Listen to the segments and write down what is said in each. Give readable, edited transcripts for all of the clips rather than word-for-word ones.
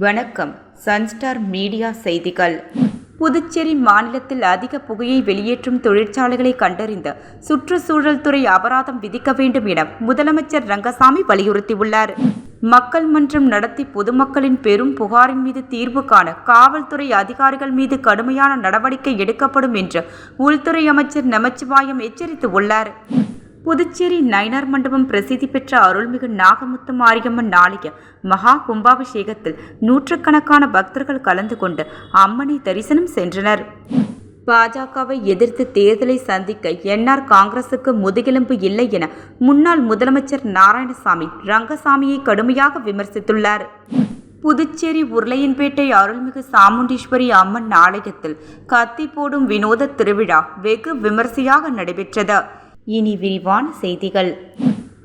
வணக்கம். Sunstar media செய்திகள். புதுச்சேரி மாநிலத்தில் அதிக புகையை வெளியேற்றும் தொழிற்சாலைகளை கண்டறிந்து சுற்றுச்சூழல் துறை அபராதம் விதிக்க வேண்டும் என முதலமைச்சர் ரங்கசாமி வலியுறுத்தியுள்ளார். மக்கள் மன்றம் நடத்தி பொதுமக்களின் பெரும் புகாரின் மீது தீர்வு காண காவல்துறை அதிகாரிகள் மீது கடுமையான நடவடிக்கை எடுக்கப்படும் என்று உள்துறை அமைச்சர் நமச்சிவாயம் எச்சரித்துள்ளார். புதுச்சேரி நயினார் மண்டபம் பிரசித்தி பெற்ற அருள்மிகு நாகமுத்து மாரியம்மன் ஆலய மகா கும்பாபிஷேகத்தில் நூற்றுக்கணக்கான பக்தர்கள் கலந்து கொண்டு அம்மனை தரிசனம் சென்றனர். பாஜகவை எதிர்த்து தேர்தலை சந்திக்க என்ஆர் காங்கிரசுக்கு முதுகெலும்பு இல்லை என முன்னாள் முதலமைச்சர் நாராயணசாமி ரங்கசாமியை கடுமையாக விமர்சித்துள்ளார். புதுச்சேரி உருளையன்பேட்டை அருள்மிகு சாமுண்டீஸ்வரி அம்மன் ஆலயத்தில் கத்தி போடும் வினோத திருவிழா வெகு விமர்சையாக நடைபெற்றது. இனி விரிவான செய்திகள்.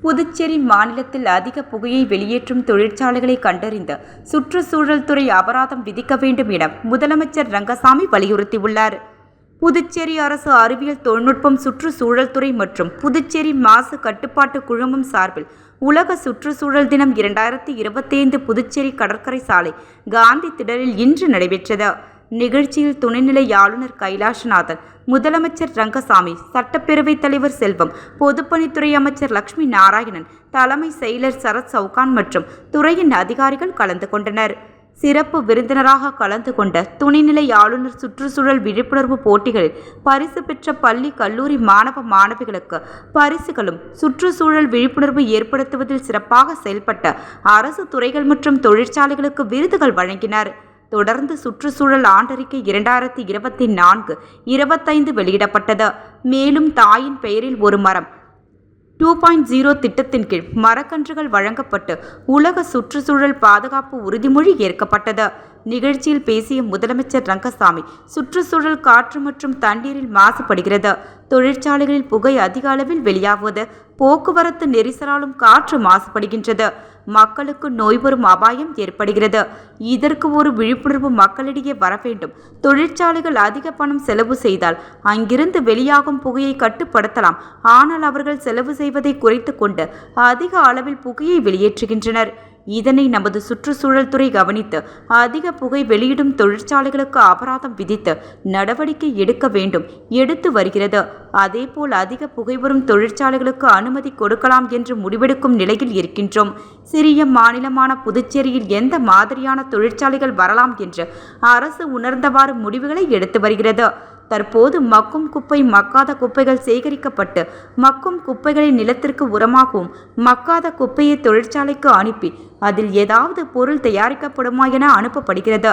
புதுச்சேரி மாநிலத்தில் அதிக புகையை வெளியேற்றும் தொழிற்சாலைகளை கண்டறிந்து சுற்றுச்சூழல் துறை அபராதம் விதிக்க வேண்டும் என முதலமைச்சர் ரங்கசாமி வலியுறுத்தியுள்ளார். புதுச்சேரி அரசு அறிவியல் தொழில்நுட்பம் சுற்றுச்சூழல் துறை மற்றும் புதுச்சேரி மாசு கட்டுப்பாட்டு குழுமம் சார்பில் உலக சுற்றுச்சூழல் தினம் 2025 புதுச்சேரி கடற்கரை சாலை காந்தி திடலில் இன்று நடைபெற்றது. நிகழ்ச்சியில் துணைநிலை ஆளுநர் கைலாஷ்நாதன், முதலமைச்சர் ரங்கசாமி, சட்டப்பேரவைத் தலைவர் செல்வம், பொதுப்பணித்துறை அமைச்சர் லட்சுமி நாராயணன், தலைமை செயலர் சரத் சவுகான் மற்றும் துறையின் அதிகாரிகள் கலந்து கொண்டனர். சிறப்பு விருந்தினராக கலந்து கொண்ட துணைநிலை ஆளுநர் சுற்றுச்சூழல் விழிப்புணர்வு போட்டிகளில் பரிசு பெற்ற பள்ளி கல்லூரி மாணவ மாணவிகளுக்கு பரிசுகளும், சுற்றுச்சூழல் விழிப்புணர்வு ஏற்படுத்துவதில் சிறப்பாக செயல்பட்ட அரசு துறைகள் மற்றும் தொழிற்சாலைகளுக்கு விருதுகள் வழங்கினர். தொடர்ந்து சுற்றுச்சூழல் ஆண்டறிக்கை 2024-25 வெளியிடப்பட்டது. மேலும் தாயின் பெயரில் ஒரு மரம் 2.0 திட்டத்தின் கீழ் மரக்கன்றுகள் வழங்கப்பட்டு உலக சுற்றுச்சூழல் பாதுகாப்பு உறுதிமொழி ஏற்கப்பட்டது. நிகழ்ச்சியில் பேசிய முதலமைச்சர் ரங்கசாமி, சுற்றுச்சூழல் காற்று மற்றும் தண்ணீரில் மாசுபடுகிறது. தொழிற்சாலைகளில் புகை அதிக அளவில் வெளியாகுவது, போக்குவரத்து நெரிசலாலும் காற்று மாசுபடுகின்றது. மக்களுக்கு நோய் வரும் அபாயம் ஏற்படுகிறது. இதற்கு ஒரு விழிப்புணர்வு மக்களிடையே வர வேண்டும். தொழிற்சாலைகள் அதிக பணம் செலவு செய்தால் அங்கிருந்து வெளியாகும் புகையை கட்டுப்படுத்தலாம். ஆனால் அவர்கள் செலவு செய்வதை குறைத்து கொண்டு அதிக அளவில் புகையை வெளியேற்றுகின்றனர். இதனை நமது சுற்றுச்சூழல் துறை கவனித்து அதிக புகை வெளியிடும் தொழிற்சாலைகளுக்கு அபராதம் விதித்து நடவடிக்கை எடுக்க வேண்டும், எடுத்து வருகிறது. அதேபோல் அதிக புகை வரும் தொழிற்சாலைகளுக்கு அனுமதி கொடுக்கலாம் என்று முடிவெடுக்கும் நிலையில் இருக்கின்றோம். சிறிய மாநிலமான புதுச்சேரியில் எந்த மாதிரியான தொழிற்சாலைகள் வரலாம் என்று அரசு உணர்ந்தவாறு முடிவுகளை எடுத்து வருகிறது. தற்போது மக்கும் குப்பை, மக்காத குப்பைகள் சேகரிக்கப்பட்டு மக்கும் குப்பைகளை நிலத்திற்கு உரமாகவும், மக்காத குப்பையை தொழிற்சாலைக்கு அனுப்பி அதில் ஏதாவது பொருள் தயாரிக்கப்படுமா என அனுப்பப்படுகிறது.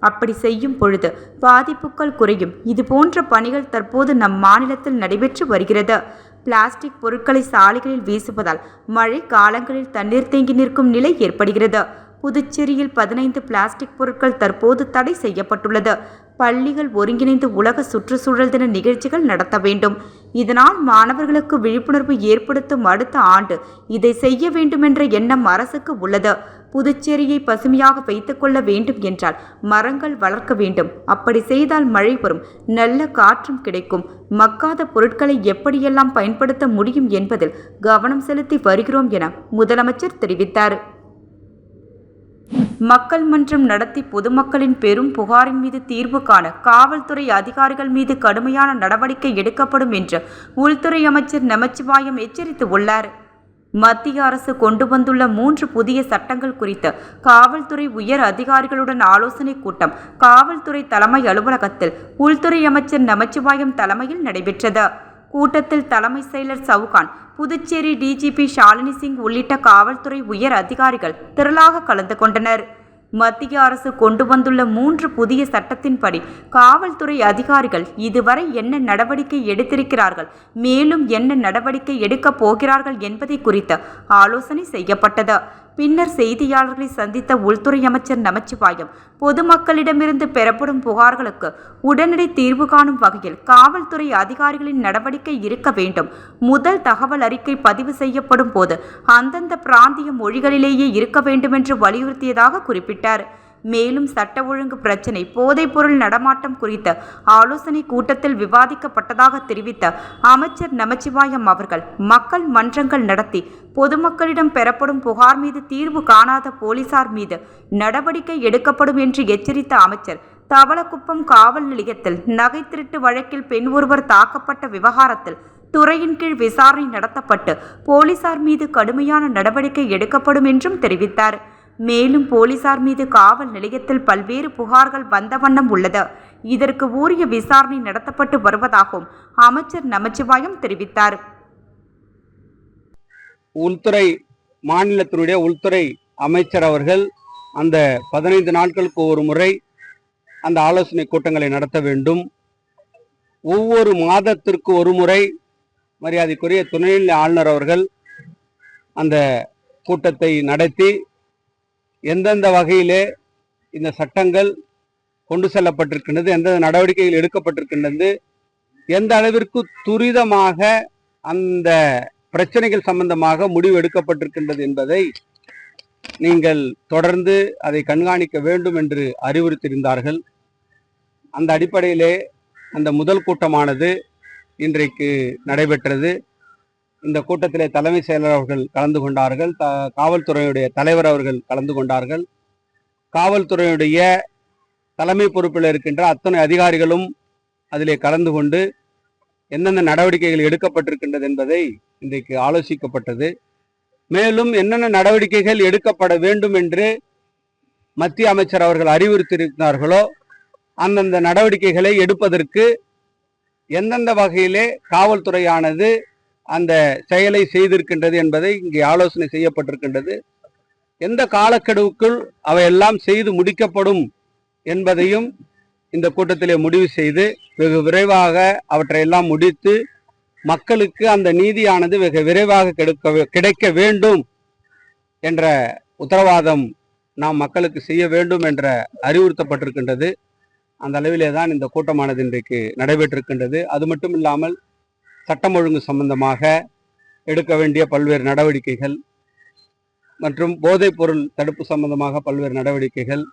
அப்படி செய்யும் பொழுது பாதிப்புகள் குறையும். இது போன்ற பணிகள் தற்போது நம் மாநிலத்தில் நடைபெற்று வருகிறது. பிளாஸ்டிக் பொருட்களை சாலைகளில் வீசுவதால் மழை காலங்களில் தண்ணீர் தேங்கி நிற்கும் நிலை ஏற்படுகிறது. புதுச்சேரியில் 15 பிளாஸ்டிக் பொருட்கள் தற்போது தடை செய்யப்பட்டுள்ளது. பள்ளிகள் ஒருங்கிணைந்து உலக சுற்றுச்சூழல் தின நிகழ்ச்சிகள் நடத்த வேண்டும். இதனால் மாணவர்களுக்கு விழிப்புணர்வு ஏற்படுத்தும். அடுத்த ஆண்டு இதை செய்ய வேண்டுமென்ற எண்ணம் அரசுக்கு உள்ளது. புதுச்சேரியை பசுமையாக வைத்துக் கொள்ள வேண்டும் என்றால் மரங்கள் வளர்க்க வேண்டும். அப்படி செய்தால் மழை வரும், நல்ல காற்றும் கிடைக்கும். மக்காத பொருட்களை எப்படியெல்லாம் பயன்படுத்த முடியும் என்பதில் கவனம் செலுத்தி வருகிறோம் என முதலமைச்சர் தெரிவித்தார். மக்கள் மன்றம் நடத்தி பொதுமக்களின் பெரும் புகாரின் மீது தீர்வு காண காவல்துறை அதிகாரிகள் மீது கடுமையான நடவடிக்கை எடுக்கப்படும் என்று உள்துறை அமைச்சர் நமச்சிவாயம் எச்சரித்துள்ளார். மத்திய அரசு கொண்டு வந்துள்ள 3 புதிய சட்டங்கள் குறித்து காவல்துறை உயர் அதிகாரிகளுடன் ஆலோசனை கூட்டம் காவல்துறை தலைமை அலுவலகத்தில் உள்துறை அமைச்சர் நமச்சிவாயம் தலைமையில் நடைபெற்றது. கூட்டத்தில் தலைமை செயலர் சவுகான், புதுச்சேரி டிஜிபி ஷாலினி சிங் உள்ளிட்ட காவல்துறை உயர் அதிகாரிகள் திரளாக கலந்து கொண்டனர். மத்திய அரசு கொண்டு வந்துள்ள 3 புதிய சட்டத்தின்படி காவல்துறை அதிகாரிகள் இதுவரை என்ன நடவடிக்கை எடுத்திருக்கிறார்கள், மேலும் என்ன நடவடிக்கை எடுக்கப் போகிறார்கள் என்பதை குறித்து ஆலோசனை செய்யப்பட்டது. பின்னர் செய்தியாளர்களை சந்தித்த உள்துறை அமைச்சர் நமச்சிவாயம், பொதுமக்களிடமிருந்து பெறப்படும் புகார்களுக்கு உடனடி தீர்வு காணும் வகையில் காவல்துறை அதிகாரிகளின் நடவடிக்கை இருக்க வேண்டும். முதல் தகவல் அறிக்கை பதிவு செய்யப்படும் போது அந்தந்த பிராந்திய மொழிகளிலேயே இருக்க வேண்டும் என்று வலியுறுத்தியதாக குறிப்பிட்டார். மேலும் சட்ட ஒழுங்கு பிரச்சினை, போதைப்பொருள் நடமாட்டம் குறித்த ஆலோசனை கூட்டத்தில் விவாதிக்கப்பட்டதாக தெரிவித்த அமைச்சர் நமச்சிவாயம் அவர்கள், மக்கள் மன்றங்கள் நடத்தி பொதுமக்களிடம் பெறப்படும் புகார் மீது தீர்வு காணாத போலீசார் மீது நடவடிக்கை எடுக்கப்படும் என்று எச்சரித்த அமைச்சர், தவளக்குப்பம் காவல் நிலையத்தில் நகை திருட்டு வழக்கில் பெண் ஒருவர் தாக்கப்பட்ட விவகாரத்தில் துறையின் கீழ் விசாரணை நடத்தப்பட்டு போலீசார் மீது கடுமையான நடவடிக்கை எடுக்கப்படும் என்றும் தெரிவித்தார். மேலும் போலீசார் மீது காவல் நிலையத்தில் பல்வேறு புகார்கள் வந்த வண்ணம் உள்ளது. இதற்கு உரிய விசாரணை நடத்தப்பட்டு வருவதாகவும் அமைச்சர் நமச்சிவாயம் தெரிவித்தார். உள்துறை மாநிலத்தினுடைய உள்துறை அமைச்சர் அவர்கள் அந்த 15 நாட்களுக்கு ஒரு முறை அந்த ஆலோசனை கூட்டங்களை நடத்த வேண்டும். ஒவ்வொரு மாதத்திற்கு ஒரு முறை மரியாதைக்குரிய துணைநிலை ஆளுநர் அவர்கள் அந்த கூட்டத்தை நடத்தி எந்தெந்த வகையிலே இந்த சட்டங்கள் கொண்டு செல்லப்பட்டிருக்கின்றது, எந்தெந்த நடவடிக்கைகள் எடுக்கப்பட்டிருக்கின்றது, எந்த அளவிற்கு துரிதமாக அந்த பிரச்சனைகள் சம்பந்தமாக முடிவு எடுக்கப்பட்டிருக்கின்றது என்பதை நீங்கள் தொடர்ந்து அதை கண்காணிக்க வேண்டும் என்று அறிவுறுத்தியிருந்தார்கள். அந்த அடிப்படையிலே அந்த முதல் கூட்டமானது இன்றைக்கு நடைபெற்றது. இந்த கூட்டத்திலே தலைமை செயலர் அவர்கள் கலந்து கொண்டார்கள், காவல்துறையுடைய தலைவர் அவர்கள் கலந்து கொண்டார்கள், காவல்துறையுடைய தலைமை பொறுப்பில் இருக்கின்ற அத்தனை அதிகாரிகளும் அதிலே கலந்து கொண்டு எந்தெந்த நடவடிக்கைகள் எடுக்கப்பட்டிருக்கின்றது என்பதை இன்றைக்கு ஆலோசிக்கப்பட்டது. மேலும் என்னென்ன நடவடிக்கைகள் எடுக்கப்பட வேண்டும் என்று மத்திய அமைச்சர் அவர்கள் அறிவுறுத்தியிருக்கிறார்களோ அந்தந்த நடவடிக்கைகளை எடுப்பதற்கு எந்தெந்த வகையிலே காவல்துறையானது அந்த செயலை செய்திருக்கின்றது என்பதை இங்கே ஆலோசனை செய்யப்பட்டிருக்கின்றது. எந்த காலக்கெடுவுக்குள் அவையெல்லாம் செய்து முடிக்கப்படும் என்பதையும் இந்த கூட்டத்திலே முடிவு செய்து வெகு விரைவாக அவற்றையெல்லாம் முடித்து மக்களுக்கு அந்த நீதியானது வெகு விரைவாக கிடைக்க வேண்டும் என்ற உத்தரவாதம் நாம் மக்களுக்கு செய்ய வேண்டும் என்ற அறிவுறுத்தப்பட்டிருக்கின்றது. அந்த அளவிலே தான் இந்த கூட்டமானது இன்றைக்கு நடைபெற்றிருக்கின்றது. அது மட்டும் இல்லாமல் சட்டம் ஒழுங்கு சம்பந்தமாக எடுக்க வேண்டிய பல்வேறு நடவடிக்கைகள் மற்றும் போதைப் பொருள் தடுப்பு சம்பந்தமாக பல்வேறு நடவடிக்கைகள்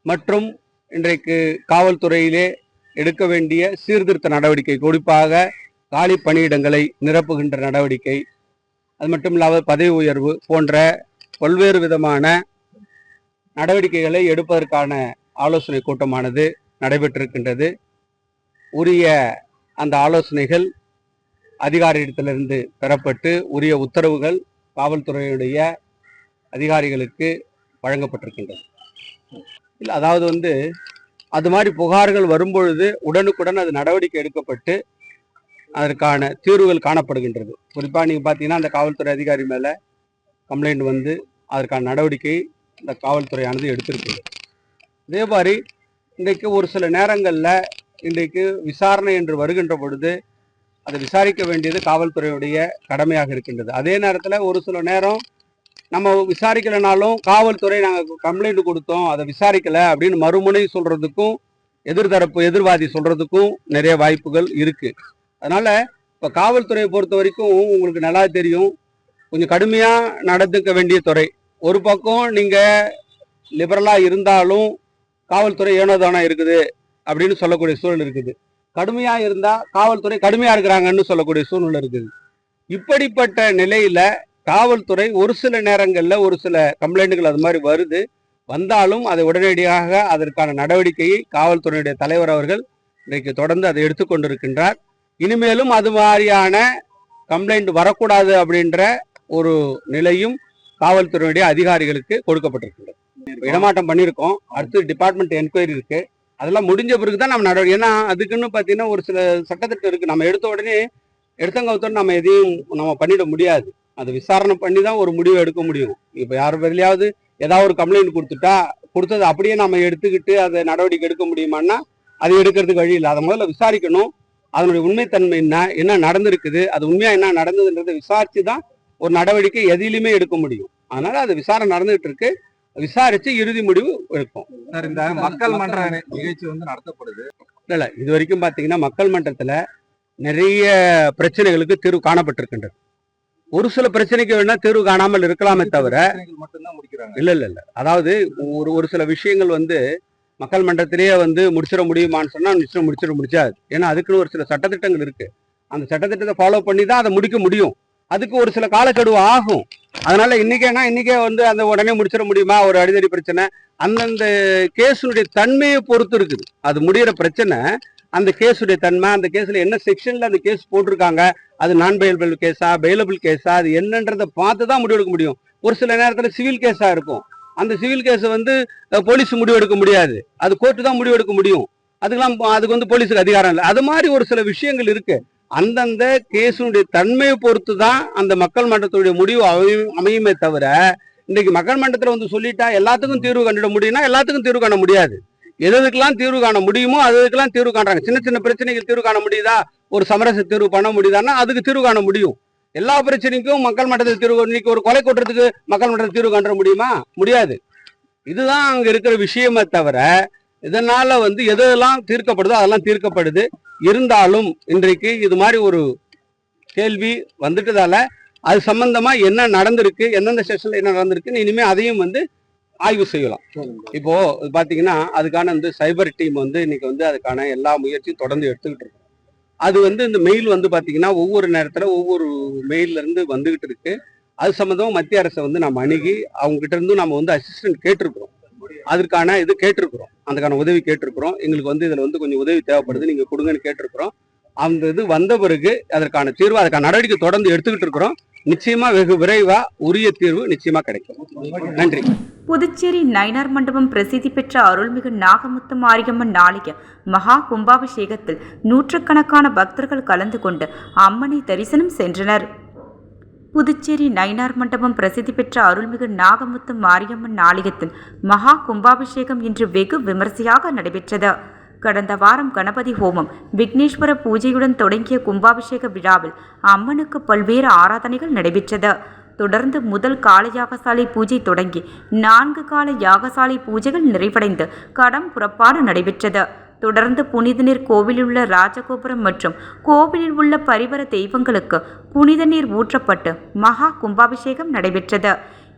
மற்றும் இன்றைக்கு காவல்துறையிலே எடுக்க வேண்டிய சீர்திருத்த நடவடிக்கை, குறிப்பாக காலி பணியிடங்களை நிரப்புகின்ற நடவடிக்கை, அது மட்டும் இல்லாமல் பதவி உயர்வு போன்ற பல்வேறு விதமான நடவடிக்கைகளை எடுப்பதற்கான ஆலோசனை கூட்டமானது நடைபெற்றிருக்கின்றது. உரிய அந்த ஆலோசனைகள் அதிகாரியிடத்திலிருந்து பெறப்பட்டு உரிய உத்தரவுகள் காவல்துறையுடைய அதிகாரிகளுக்கு வழங்கப்பட்டிருக்கின்றது. இல்லை, அதாவது அது மாதிரி புகார்கள் வரும்பொழுது உடனுக்குடன் அது நடவடிக்கை எடுக்கப்பட்டு அதற்கான தீர்வுகள் காணப்படுகின்றது. குறிப்பாக நீங்கள் பார்த்தீங்கன்னா அந்த காவல்துறை அதிகாரி மேலே கம்ப்ளைண்ட் வந்து அதற்கான நடவடிக்கை இந்த காவல்துறையானது எடுத்திருக்கிறது. அதே மாதிரி இன்றைக்கு ஒரு சில நேரங்களில் இன்றைக்கு விசாரணை என்று வருகின்ற பொழுது அதை விசாரிக்க வேண்டியது காவல்துறையுடைய கடமையாக இருக்கின்றது. அதே நேரத்தில் ஒரு சில நேரம் நம்ம விசாரிக்கலைனாலும் காவல்துறை நாங்கள் கம்ப்ளைண்ட் கொடுத்தோம் அதை விசாரிக்கலை அப்படின்னு மறுமுனை சொல்கிறதுக்கும் எதிர்வாதி சொல்கிறதுக்கும் நிறைய வாய்ப்புகள் இருக்குது. அதனால் இப்போ காவல்துறையை பொறுத்த வரைக்கும் உங்களுக்கு நல்லா தெரியும், கொஞ்சம் கடுமையாக நடந்துக்க வேண்டிய துறை. ஒரு பக்கம் நீங்கள் லிபரலாக இருந்தாலும் காவல்துறை ஏனோதானா இருக்குது அப்படின்னு சொல்லக்கூடிய சூழல் இருக்குது. கடுமையாக இருந்தால் காவல்துறை கடுமையாக இருக்கிறாங்கன்னு சொல்லக்கூடிய சூழ்நிலை இருக்குது. இப்படிப்பட்ட நிலையில் காவல்துறை ஒரு சில நேரங்களில் ஒரு சில கம்ப்ளைண்ட்டுகள் அது மாதிரி வந்தாலும் அதை உடனடியாக அதற்கான நடவடிக்கையை காவல்துறையுடைய தலைவர் அவர்கள் இன்றைக்கு தொடர்ந்து அதை எடுத்துக்கொண்டிருக்கின்றார். இனிமேலும் அது மாதிரியான கம்ப்ளைண்ட் வரக்கூடாது அப்படின்ற ஒரு நிலையும் காவல்துறையுடைய அதிகாரிகளுக்கு கொடுக்கப்பட்டிருக்கின்றது. இடமாற்றம் பண்ணியிருக்கோம், அடுத்து டிபார்ட்மெண்ட் என்கொயரி இருக்கு, அதெல்லாம் முடிஞ்ச பிறகு தான் நம்ம நடவடிக்கை. ஏன்னா அதுக்குன்னு பார்த்தீங்கன்னா ஒரு சில சட்டத்திட்டம் இருக்கு. நம்ம எடுத்த உடனே எடுத்தங்கவுத்தோடு நம்ம எதையும் நம்ம பண்ணிட முடியாது. அதை விசாரணை பண்ணி தான் ஒரு முடிவு எடுக்க முடியும். இப்போ யார் பேர்லையாவது ஏதாவது ஒரு கம்ப்ளைண்ட் கொடுத்தது அப்படியே நம்ம எடுத்துக்கிட்டு அதை நடவடிக்கை எடுக்க முடியுமான்னா அது எடுக்கிறதுக்கு வழி இல்லை. அதை முதல்ல விசாரிக்கணும். அதனுடைய உண்மைத்தன்மை என்ன நடந்திருக்குது, அது உண்மையா என்ன நடந்ததுன்றதை விசாரிச்சு தான் ஒரு நடவடிக்கை எதிலுமே எடுக்க முடியும். அதனால அது விசாரணை நடந்துகிட்டு இருக்கு, விசாரிச்சு இறுதி முடிவு எடுக்கும். சார், இந்த மக்கள் மன்ற நிகழ்ச்சி நடத்தப்படுது இல்ல, இது வரைக்கும் பாத்தீங்கன்னா மக்கள் மன்றத்துல நிறைய பிரச்சனைகளுக்கு தீர்வு காணப்பட்டிருக்கின்றது. ஒரு சில பிரச்சனைக்கு வேணா தீர்வு காணாமல் இருக்கலாமே தவிர மட்டும்தான் முடிக்கிறாங்க. இல்ல அதாவது ஒரு சில விஷயங்கள் வந்து மக்கள் மன்றத்திலேயே வந்து முடிச்சிட முடியுமான்னு சொன்னா நிச்சயம் முடிச்சாது. ஏன்னா அதுக்குன்னு ஒரு சில சட்டத்திட்டங்கள் இருக்கு. அந்த சட்டத்திட்டத்தை ஃபாலோ பண்ணி தான் அதை முடிக்க முடியும். அதுக்கு ஒரு சில காலக்கெடு ஆகும். அதனால இன்னைக்கே வந்து அந்த உடனே முடிச்சிட முடியுமா? ஒரு அடிதடி பிரச்சனை அந்தந்த கேஸுடைய தன்மையை பொறுத்து இருக்குது. அது முடிகிற பிரச்சனை அந்த கேஸுடைய தன்மை, அந்த கேஸ்ல என்ன செக்ஷன்ல அந்த கேஸ் போட்டிருக்காங்க, அது நான் பெயிலபிள் கேஸா பெயிலபிள் கேஸா, அது என்னன்றதை பார்த்து தான் முடிவெடுக்க முடியும். ஒரு சில நேரத்தில் சிவில் கேஸா இருக்கும். அந்த சிவில் கேஸை வந்து போலீஸ் முடிவெடுக்க முடியாது, அது கோர்ட்டு தான் முடிவெடுக்க முடியும். அதுக்கு வந்து போலீஸுக்கு அதிகாரம் இல்லை. அது மாதிரி ஒரு சில விஷயங்கள் இருக்கு. அந்தந்த கேஸுடைய தன்மையை பொறுத்து தான் அந்த மக்கள் மன்றத்துடைய முடிவு அமையுமே தவிர, இன்னைக்கு மக்கள் மன்றத்தில் வந்து சொல்லிட்டா எல்லாத்துக்கும் தீர்வு கண்டிட முடியும்னா எல்லாத்துக்கும் தீர்வு காண முடியாது. எதுக்கெல்லாம் தீர்வு காண முடியுமோ அதுக்கெல்லாம் தீர்வு காண்றாங்க. சின்ன பிரச்சனைகள் தீர்வு காண முடியுதா? ஒரு சமரச தீர்வு பண்ண முடியுதான்னா அதுக்கு தீர்வு காண முடியும். எல்லா பிரச்சனைக்கும் மக்கள் மன்றத்தில் தீர்வு, இன்னைக்கு ஒரு கொலை கொட்டுறதுக்கு மக்கள் மன்றத்தில் தீர்வு காண முடியுமா? முடியாது. இதுதான் அங்க இருக்கிற விஷயமே தவிர, இதனால வந்து எதெல்லாம் தீர்க்கப்படுதோ அதெல்லாம் தீர்க்கப்படுது. இருந்தாலும் இன்றைக்கு இது மாதிரி ஒரு கேள்வி வந்துட்டதால அது சம்பந்தமா என்ன நடந்திருக்கு, எந்தெந்த செஷன்ல என்ன நடந்திருக்குன்னு இனிமே அதையும் வந்து ஆய்வு செய்யலாம். இப்போ பாத்தீங்கன்னா அதுக்கான வந்து சைபர் டீம் வந்து இன்னைக்கு வந்து அதுக்கான எல்லா முயற்சியும் தொடர்ந்து எடுத்துக்கிட்டு இருக்கோம். அது வந்து இந்த மெயில் வந்து பாத்தீங்கன்னா ஒவ்வொரு நேரத்துல ஒவ்வொரு மெயில்ல இருந்து வந்துகிட்டு இருக்கு. அது சம்பந்தமா மத்திய அரசை வந்து நம்ம அணுகி அவங்க கிட்ட இருந்து நம்ம வந்து அசிஸ்டன்ட் கேட்டிருக்கிறோம். அதற்கான இது கேட்டிருக்கிறோம், அதுக்கான உதவி கேட்டிருக்கிறோம். எங்களுக்கு வந்து இதுல வந்து கொஞ்சம் உதவி தேவைப்படுது, நீங்க கொடுங்கன்னு கேட்டிருக்கிறோம். அந்த இது வந்த பிறகு அதற்கான தீர்வு, அதுக்கான நடவடிக்கை தொடர்ந்து எடுத்துக்கிட்டு இருக்கிறோம். நிச்சயமா வெகு விரைவா உரிய தீர்வு நிச்சயமா கிடைக்கும். நன்றி. புதுச்சேரி நயினார் மண்டபம் பிரசித்தி பெற்ற அருள்மிகு நாகமுத்து மாரியம்மன் ஆலய மகா கும்பாபிஷேகத்தில் நூற்றுக்கணக்கான பக்தர்கள் கலந்து கொண்டு அம்மனை தரிசனம் சென்றனர். புதுச்சேரி நயினார் மண்டபம் பிரசித்தி பெற்ற அருள்மிகு நாகமுத்து மாரியம்மன் ஆலயத்தின் மகா கும்பாபிஷேகம் இன்று வெகு விமரிசையாக நடைபெற்றது. கடந்த வாரம் கணபதி ஹோமம், விக்னேஸ்வர பூஜையுடன் தொடங்கிய கும்பாபிஷேக விழாவில் அம்மனுக்கு பல்வேறு ஆராதனைகள் நடைபெற்றது. தொடர்ந்து முதல் கால யாகசாலை பூஜை தொடங்கி 4 கால யாகசாலை பூஜைகள் நிறைவடைந்து கடம் புறப்பாடு நடைபெற்றது. தொடர்ந்து புனித நீர் கோவிலில் உள்ள ராஜகோபுரம் மற்றும் கோவிலில் உள்ள பரிவர தெய்வங்களுக்கு புனித நீர் ஊற்றப்பட்டு மகா கும்பாபிஷேகம் நடைபெற்றது.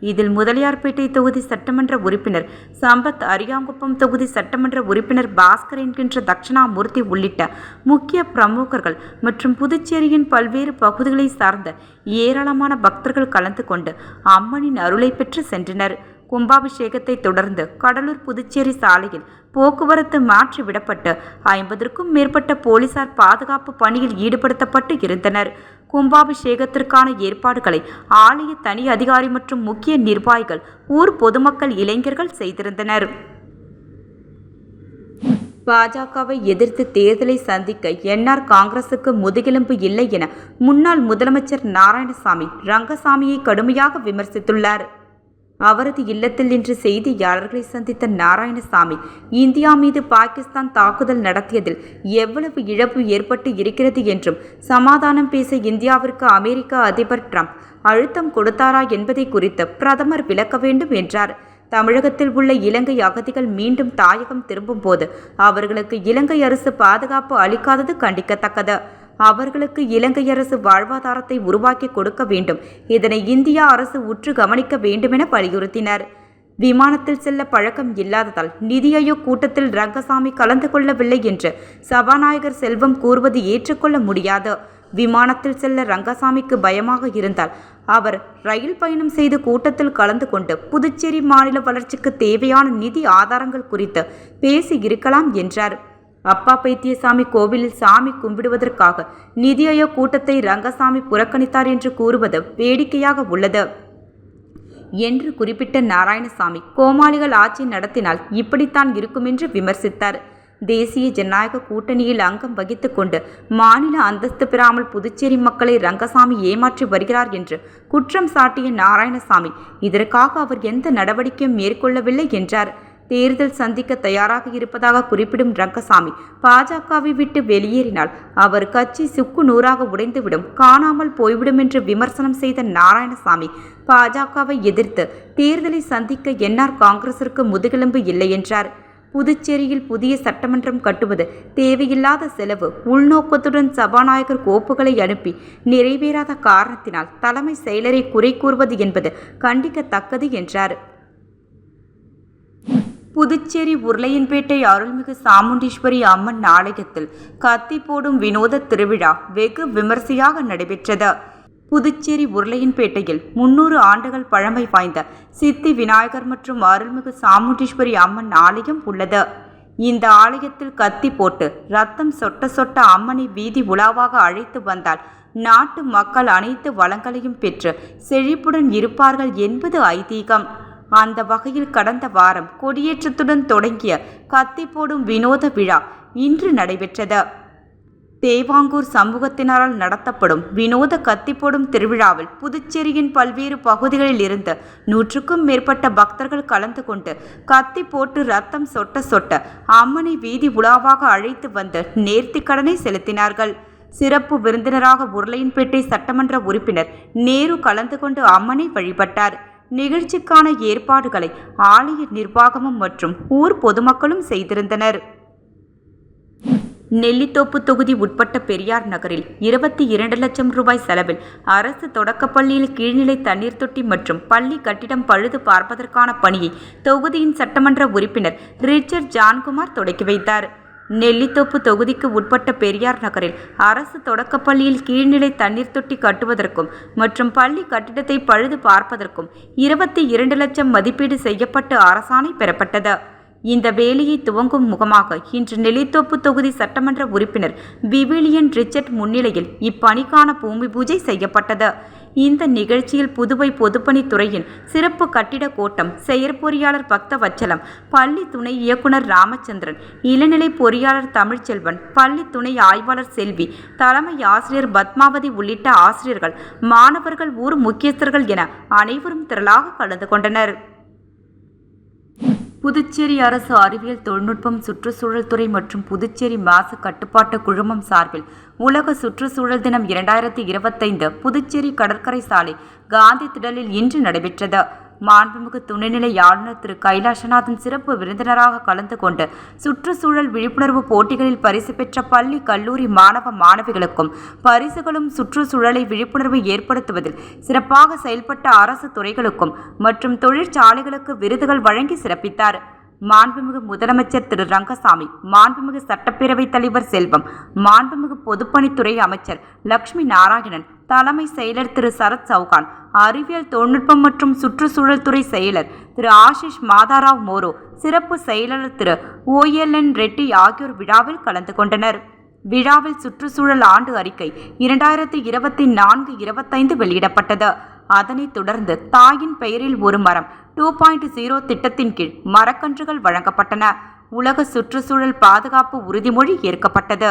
இதில் முதலியார்பேட்டை தொகுதி சட்டமன்ற உறுப்பினர் சம்பத், அரியாங்குப்பம் தொகுதி சட்டமன்ற உறுப்பினர் பாஸ்கர் என்கின்ற தட்சிணாமூர்த்தி உள்ளிட்ட முக்கிய பிரமுகர்கள் மற்றும் புதுச்சேரியின் பல்வேறு பகுதிகளை சார்ந்த ஏராளமான பக்தர்கள் கலந்து கொண்டு அம்மனின் அருளை பெற்று சென்றனர். கும்பாபிஷேகத்தை தொடர்ந்து கடலூர் புதுச்சேரி சாலையில் போக்குவரத்து மாற்றி விடப்பட்டு 50க்கும் மேற்பட்ட போலீசார் பாதுகாப்பு பணியில் ஈடுபடுத்தப்பட்டு இருந்தனர். கும்பாபிஷேகத்திற்கான ஏற்பாடுகளை ஆலய தனி அதிகாரி மற்றும் முக்கிய நிர்வாகிகள், ஊர் பொதுமக்கள், இளைஞர்கள் செய்திருந்தனர். பாஜகவை எதிர்த்து தேர்தலை சந்திக்க என்ஆர் காங்கிரசுக்கு முதுகெலும்பு இல்லை என முன்னாள் முதலமைச்சர் நாராயணசாமி ரங்கசாமியை கடுமையாக விமர்சித்துள்ளார். அவரது இல்லத்தில் இன்று செய்தியாளர்களை சந்தித்த நாராயணசாமி, இந்தியா மீது பாகிஸ்தான் தாக்குதல் நடத்தியதில் எவ்வளவு இழப்பு ஏற்பட்டு இருக்கிறது என்றும், சமாதானம் பேச இந்தியாவிற்கு அமெரிக்க அதிபர் ட்ரம்ப் அழுத்தம் கொடுத்தாரா என்பதை குறித்து பிரதமர் விளக்க வேண்டும் என்றார். தமிழகத்தில் உள்ள இலங்கை அகதிகள் மீண்டும் தாயகம் திரும்பும் போது அவர்களுக்கு இலங்கை அரசு பாதுகாப்பு அளிக்காதது கண்டிக்கத்தக்கது. அவர்களுக்கு இலங்கை அரசு வாழ்வாதாரத்தை உருவாக்கி கொடுக்க வேண்டும். இதனை இந்தியா அரசு உற்று கவனிக்க வேண்டுமென வலியுறுத்தினர். விமானத்தில் செல்ல பழக்கம் இல்லாததால் நிதி ஆயோக் கூட்டத்தில் ரங்கசாமி கலந்து கொள்ளவில்லை என்று சபாநாயகர் செல்வம் கூறுவது ஏற்றுக்கொள்ள முடியாது. விமானத்தில் செல்ல ரங்கசாமிக்கு பயமாக இருந்தால் அவர் ரயில் பயணம் செய்து கூட்டத்தில் கலந்து கொண்டு புதுச்சேரி மாநில வளர்ச்சிக்கு தேவையான நிதி ஆதாரங்கள் குறித்து பேசி இருக்கலாம் என்றார். அப்பா பைத்தியசாமி கோவிலில் சாமி கும்பிடுவதற்காக நிதி ஆயோக் கூட்டத்தை ரங்கசாமி புறக்கணித்தார் என்று கூறுவது வேடிக்கையாக உள்ளது என்று குறிப்பிட்ட நாராயணசாமி, கோமாளிகள் ஆட்சி நடத்தினால் இப்படித்தான் இருக்கும் என்று விமர்சித்தார். தேசிய ஜனநாயக கூட்டணியில் அங்கம் வகித்துக் கொண்டு மாநில அந்தஸ்து பெறாமல் புதுச்சேரி மக்களை ரங்கசாமி ஏமாற்றி வருகிறார் என்று குற்றம் சாட்டிய நாராயணசாமி, இதற்காக அவர் எந்த நடவடிக்கையும் மேற்கொள்ளவில்லை என்றார். தேர்தல் சந்திக்க தயாராக இருப்பதாக குறிப்பிடும் ரங்கசாமி, பாஜகவை விட்டு வெளியேறினால் அவர் கட்சி சுக்கு நூறாக உடைந்துவிடும், காணாமல் போய்விடும் என்று விமர்சனம் செய்த நாராயணசாமி, பாஜகவை எதிர்த்து தேர்தலை சந்திக்க என்ஆர் காங்கிரசிற்கு முதுகெலும்பு இல்லை என்றார். புதுச்சேரியில் புதிய சட்டமன்றம் கட்டுவது தேவையில்லாத செலவு, உள்நோக்கத்துடன் சபாநாயகர் கோப்புகளை அனுப்பி நிறைவேறாத காரணத்தினால் தலைமை செயலரை குறை கூறுவது என்பது கண்டிக்கத்தக்கது என்றார். புதுச்சேரி உருளையன்பேட்டை அருள்மிகு சாமுண்டீஸ்வரி அம்மன் ஆலயத்தில் கத்தி போடும் வினோத திருவிழா வெகு விமரிசையாக நடைபெற்றது. புதுச்சேரி உருளையன்பேட்டையில் 300 ஆண்டுகள் பழமை வாய்ந்த சித்தி விநாயகர் மற்றும் அருள்மிகு சாமுண்டீஸ்வரி அம்மன் ஆலயம் உள்ளது. இந்த ஆலயத்தில் கத்தி போட்டு ரத்தம் சொட்ட சொட்ட அம்மனை வீதி உலாவாக அழைத்து வந்தால் நாட்டு மக்கள் அனைத்து வளங்களையும் பெற்று செழிப்புடன் இருப்பார்கள் என்பது ஐதீகம். அந்த வகையில் கடந்த வாரம் கொடியேற்றத்துடன் தொடங்கிய கத்தி போடும் வினோத விழா இன்று நடைபெற்றது. தேவாங்கூர் சமூகத்தினரால் நடத்தப்படும் வினோத கத்தி போடும் திருவிழாவில் புதுச்சேரியின் பல்வேறு பகுதிகளில் இருந்து 100க்கும் மேற்பட்ட பக்தர்கள் கலந்து கொண்டு கத்தி போட்டு ரத்தம் சொட்ட சொட்ட அம்மனை வீதி உலாவாக அழைத்து வந்து நேர்த்திக்கடனை செலுத்தினார்கள். சிறப்பு விருந்தினராக உருளையன்பேட்டை சட்டமன்ற உறுப்பினர் நேரு கலந்து கொண்டு அம்மனை வழிபட்டார். நிகழ்ச்சிக்கான ஏற்பாடுகளை ஆலய நிர்வாகமும் மற்றும் ஊர் பொதுமக்களும் செய்திருந்தனர். நெல்லித்தோப்பு தொகுதி உட்பட்ட பெரியார் நகரில் 22 லட்சம் ரூபாய் செலவில் அரசு தொடக்கப்பள்ளியில் கீழ்நிலை தண்ணீர் தொட்டி மற்றும் பள்ளி கட்டிடம் பழுது பார்ப்பதற்கான பணியை தொகுதியின் சட்டமன்ற உறுப்பினர் ரிச்சர்ட் ஜான்குமார் தொடக்கி வைத்தார். நெல்லித்தோப்பு தொகுதிக்கு உட்பட்ட பெரியார் நகரில் அரசு தொடக்கப்பள்ளியில் கீழ்நிலை தண்ணீர் தொட்டி கட்டுவதற்கும் மற்றும் பள்ளி கட்டிடத்தை பழுது பார்ப்பதற்கும் 22 லட்சம் மதிப்பீடு செய்யப்பட்டு அரசாணை பெறப்பட்டது. இந்த வேலையை துவங்கும் முகமாக இன்று நெல்லித்தோப்பு தொகுதி சட்டமன்ற உறுப்பினர் விவிலியன் ரிச்சர்ட் முன்னிலையில் இப்பணிக்கான பூமி பூஜை செய்யப்பட்டது. இந்த நிகழ்ச்சியில் புதுவை பொதுப்பணித்துறையின் சிறப்பு கட்டிட கோட்டம் செயற்பொறியாளர் பக்தவச்சலம், பள்ளி துணை இயக்குனர் ராமச்சந்திரன், இளநிலை பொறியாளர் தமிழ்ச்செல்வன், பள்ளி துணை ஆய்வாளர் செல்வி, தலைமை ஆசிரியர் பத்மாவதி உள்ளிட்ட ஆசிரியர்கள், மாணவர்கள், ஊர் முக்கியஸ்தர்கள் என அனைவரும் திரளாக கலந்து கொண்டனர். புதுச்சேரி அரசு அறிவியல் தொழில்நுட்பம், சுற்றுச்சூழல் துறை மற்றும் புதுச்சேரி மாசு கட்டுப்பாட்டு குழுமம் சார்பில் உலக சுற்றுச்சூழல் தினம் 2025 புதுச்சேரி கடற்கரை சாலை காந்தி திடலில் இன்று நடைபெற்றது. மாண்புமிகு துணைநிலை ஆளுநர் திரு கைலாசநாதன் சிறப்பு விருந்தினராக கலந்து கொண்டு சுற்றுச்சூழல் விழிப்புணர்வு போட்டிகளில் பரிசு பெற்ற பள்ளி, கல்லூரி மாணவ மாணவிகளுக்கும் பரிசுகளும், சுற்றுச்சூழலை விழிப்புணர்வு ஏற்படுத்துவதில் சிறப்பாக செயல்பட்ட அரசு துறைகளுக்கும் மற்றும் தொழிற்சாலைகளுக்கு விருதுகள் வழங்கி சிறப்பித்தார். மாண்புமிகு முதலமைச்சர் திரு ரங்கசாமி, மாண்புமிகு சட்டப்பேரவைத் தலைவர் செல்வம், மாண்புமிகு பொதுப்பணித்துறை அமைச்சர் லட்சுமி நாராயணன், தலைமை செயலர் திரு சரத் சௌகான், அறிவியல் தொழில்நுட்பம் மற்றும் சுற்றுச்சூழல் துறை செயலர் திரு ஆஷிஷ் மாதாராவ் மோரோ, சிறப்பு செயலாளர் திரு OLN ரெட்டி ஆகியோர் விழாவில் கலந்து கொண்டனர். விழாவில் சுற்றுச்சூழல் ஆண்டு அறிக்கை 2024-25 வெளியிடப்பட்டது. அதனைத் தொடர்ந்து தாயின் பெயரில் ஒரு மரம் 2.0 திட்டத்தின் கீழ் மரக்கன்றுகள் வழங்கப்பட்டன. உலக சுற்றுச்சூழல் பாதுகாப்பு உறுதிமொழி ஏற்கப்பட்டது.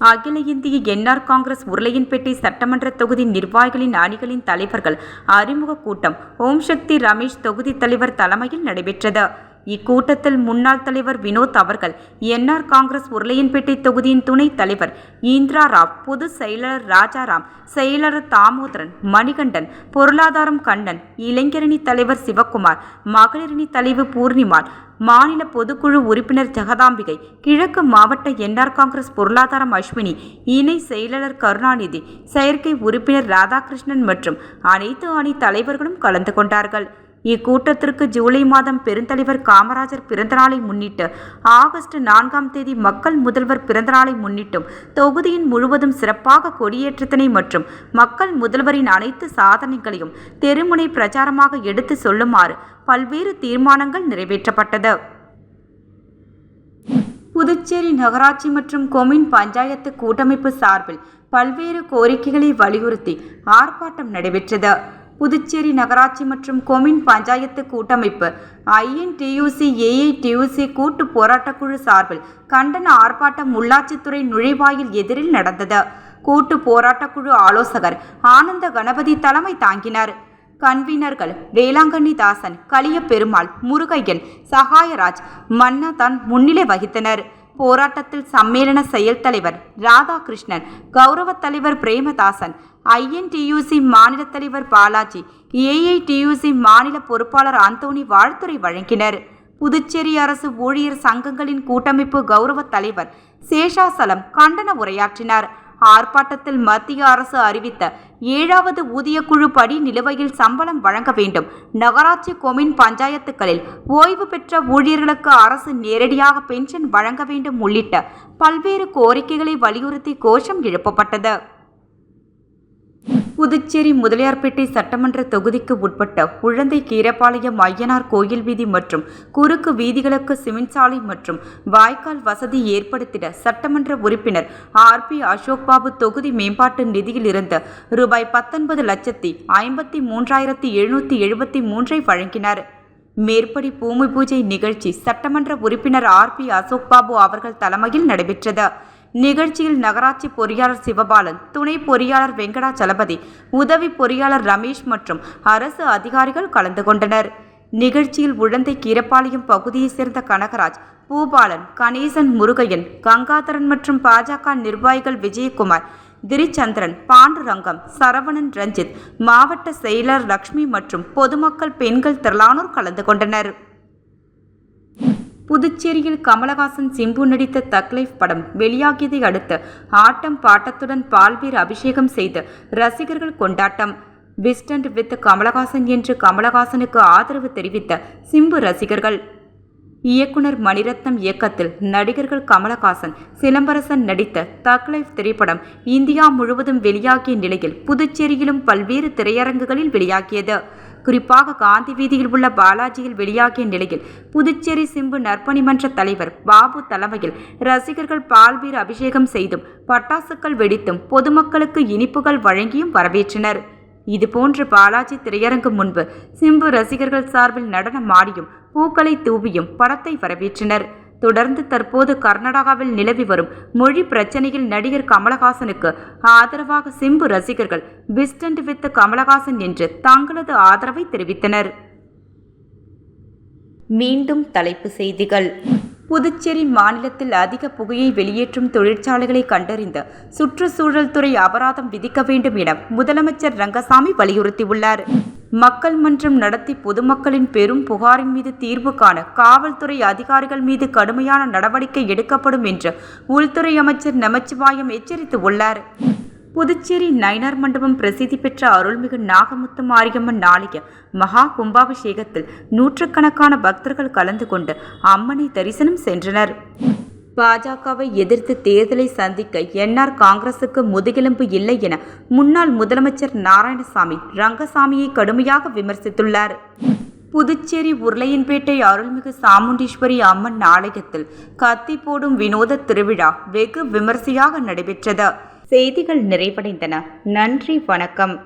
அகில இந்திய என்ஆர் காங்கிரஸ் உருளையன்பேட்டை சட்டமன்ற தொகுதி நிர்வாகிகளின் அணிகளின் தலைவர்கள் அறிமுக கூட்டம் ஓம் சக்தி ரமேஷ் தொகுதி தலைவர் தலைமையில் நடைபெற்றது. இக்கூட்டத்தில் முன்னாள் தலைவர் வினோத் அவர்கள், என்ஆர் காங்கிரஸ் உருளையன்பேட்டை தொகுதியின் துணைத் தலைவர் இந்திரா ராவ், பொதுச் செயலாளர் ராஜாராம், செயலாளர் தாமோதரன், மணிகண்டன், பொருளாதாரம் கண்ணன், இளைஞரணி தலைவர் சிவக்குமார், மகளிரணி தலைவர் பூர்ணிமாள், மாநில பொதுக்குழு உறுப்பினர் ஜெகதாம்பிகை, கிழக்கு மாவட்ட என்ஆர் காங்கிரஸ் பொருளாதாரம் அஸ்வினி, இணை செயலாளர் கருணாநிதி, செயற்கை உறுப்பினர் ராதாகிருஷ்ணன் மற்றும் அனைத்து அணி தலைவர்களும் கலந்து கொண்டார்கள். இக்கூட்டத்திற்கு ஜூலை மாதம் பெருந்தலைவர் காமராஜர் பிறந்தநாளை முன்னிட்டு, ஆகஸ்ட் 4ஆம் தேதி மக்கள் முதல்வர் பிறந்தநாளை முன்னிட்டும் தொகுதியின் முழுவதும் சிறப்பாக கொடியேற்றத்தினை மற்றும் மக்கள் முதல்வரின் அனைத்து சாதனைகளையும் தெருமுனை பிரச்சாரமாக எடுத்து சொல்லுமாறு பல்வேறு தீர்மானங்கள் நிறைவேற்றப்பட்டது. புதுச்சேரி நகராட்சி மற்றும் கொம்யூன் பஞ்சாயத்து கூட்டமைப்பு சார்பில் பல்வேறு கோரிக்கைகளை வலியுறுத்தி ஆர்ப்பாட்டம் நடைபெற்றது. புதுச்சேரி நகராட்சி மற்றும் கொம்யூன் பஞ்சாயத்து கூட்டமைப்பு INTUC AITUC கூட்டு போராட்டக்குழு சார்பில் கண்டன ஆர்ப்பாட்டம் உள்ளாட்சித்துறை நுழைவாயில் எதிரில் நடந்தது. கூட்டு போராட்டக்குழு ஆலோசகர் ஆனந்த கணபதி தலைமை தாங்கினார். கன்வீனர்கள் வேளாங்கண்ணி தாசன், கலிய பெருமாள், முருகையன், சகாயராஜ், மன்னாதான் முன்னிலை வகித்தனர். போராட்டத்தில் சம்மேளன செயல் தலைவர் ராதாகிருஷ்ணன், கௌரவ தலைவர் பிரேமதாசன், INTUC மாநில தலைவர் பாலாஜி, AITUC மாநில பொறுப்பாளர் அந்தோணி வாழ்த்துரை வழங்கினர். புதுச்சேரி அரசு ஊழியர் சங்கங்களின் கூட்டமைப்பு கௌரவ தலைவர் சேஷாசலம் கண்டன உரையாற்றினார். ஆர்ப்பாட்டத்தில் மத்திய அரசு அறிவித்த 7வது ஊதியக்குழு படி நிலுவையில் சம்பளம் வழங்க வேண்டும், நகராட்சி கொம்யூன் பஞ்சாயத்துகளில் ஓய்வு பெற்ற ஊழியர்களுக்கு அரசு நேரடியாக பென்ஷன் வழங்க வேண்டும் உள்ளிட்ட பல்வேறு கோரிக்கைகளை வலியுறுத்தி கோஷம் எழுப்பப்பட்டது. புதுச்சேரி முதலியார்பேட்டை சட்டமன்ற தொகுதிக்கு உட்பட்ட உழந்தை கீரப்பாளையம் ஐயனார் கோயில் வீதி மற்றும் குறுக்கு வீதிகளுக்கு சிமெண்ட் சாலை மற்றும் வாய்க்கால் வசதி ஏற்படுத்திட சட்டமன்ற உறுப்பினர் RP அசோக் பாபு தொகுதி மேம்பாட்டு நிதியில் இருந்து ரூபாய் 19,53,773 வழங்கினார். மேற்படி பூமி பூஜை நிகழ்ச்சி சட்டமன்ற உறுப்பினர் RP அசோக் பாபு அவர்கள் தலைமையில் நடைபெற்றது. நிகழ்ச்சியில் நகராட்சி பொறியாளர் சிவபாலன், துணை பொறியாளர் வெங்கடாச்சலபதி, உதவி பொறியாளர் ரமேஷ் மற்றும் அரசு அதிகாரிகள் கலந்து கொண்டனர். நிகழ்ச்சியில் உழந்தை கீரப்பாளையம் பகுதியைச் சேர்ந்த கனகராஜ், பூபாலன், கணேசன், முருகையன், கங்காதரன் மற்றும் பாஜக நிர்வாகிகள் விஜயகுமார், திரிச்சந்திரன், பாண்டுரங்கம், சரவணன், ரஞ்சித், மாவட்ட செயலர் லட்சுமி மற்றும் பொதுமக்கள், பெண்கள் திரளானோர் கலந்து கொண்டனர். புதுச்சேரியில் கமலஹாசன் சிம்பு நடித்த தக் லைஃப் படம் வெளியாகியதை அடுத்து ஆட்டம் பாட்டத்துடன் பால்பீர் அபிஷேகம் செய்து ரசிகர்கள் கொண்டாட்டம். பிஸ்டண்ட் வித் கமலஹாசன் என்று கமலஹாசனுக்கு ஆதரவு தெரிவித்த சிம்பு ரசிகர்கள். இயக்குனர் மணிரத்னம் இயக்கத்தில் நடிகர்கள் கமலஹாசன், சிலம்பரசன் நடித்த தக் லைஃப் திரைப்படம் இந்தியா முழுவதும் வெளியாகிய நிலையில் புதுச்சேரியிலும் பல்வேறு திரையரங்குகளில் வெளியாகியது. குறிப்பாக காந்தி வீதியில் உள்ள பாலாஜியில் வெளியாகிய நிலையில் புதுச்சேரி சிம்பு நற்பணி மன்ற தலைவர் பாபு தலைமையில் ரசிகர்கள் பால்பீர் அபிஷேகம் செய்தும் பட்டாசுகள் வெடித்தும் பொதுமக்களுக்கு இனிப்புகள் வழங்கியும் வரவேற்றனர். இதுபோன்று பாலாஜி திரையரங்கு முன்பு சிம்பு ரசிகர்கள் சார்பில் நடனம் ஆடியும் பூக்களை தூவியும் படத்தை வரவேற்றனர். தொடர்ந்து தற்போது கர்நாடகாவில் நிலவி வரும் மொழி பிரச்சனையில் நடிகர் கமலஹாசனுக்கு ஆதரவாக சிம்பு ரசிகர்கள் பிஸ்டண்ட் வித் கமலஹாசன் என்று தங்களது ஆதரவை தெரிவித்தனர். மீண்டும் தலைப்புச் செய்திகள். புதுச்சேரி மாநிலத்தில் அதிக புகையை வெளியேற்றும் தொழிற்சாலைகளை கண்டறிந்து சுற்றுச்சூழல் துறை அபராதம் விதிக்க வேண்டும் என முதலமைச்சர் ரங்கசாமி வலியுறுத்தியுள்ளார். மக்கள் மன்றம் நடத்தி பொதுமக்களின் பெரும் புகாரின் மீது தீர்வு காண காவல்துறை அதிகாரிகள் மீது கடுமையான நடவடிக்கை எடுக்கப்படும் என்று உள்துறை அமைச்சர் நமச்சிவாயம் எச்சரித்துள்ளார். புதுச்சேரி நயினார் மண்டபம் பிரசித்தி பெற்ற அருள்மிகு நாகமுத்து மாரியம்மன் ஆலய மகா கும்பாபிஷேகத்தில் நூற்றுக்கணக்கான பக்தர்கள் கலந்து கொண்டு அம்மனை தரிசனம் சென்றனர். பாஜகவை எதிர்த்து தேர்தலை சந்திக்க NR காங்கிரசுக்கு முதுகெலும்பு இல்லை என முன்னாள் முதலமைச்சர் நாராயணசாமி ரங்கசாமியை கடுமையாக விமர்சித்துள்ளார். புதுச்சேரி உருளையன்பேட்டை அருள்மிகு சாமுண்டீஸ்வரி அம்மன் ஆலயத்தில் கத்தி போடும் வினோத திருவிழா வெகு விமர்சையாக நடைபெற்றது. செய்திகள் நிறைவடைந்தன. நன்றி, வணக்கம்.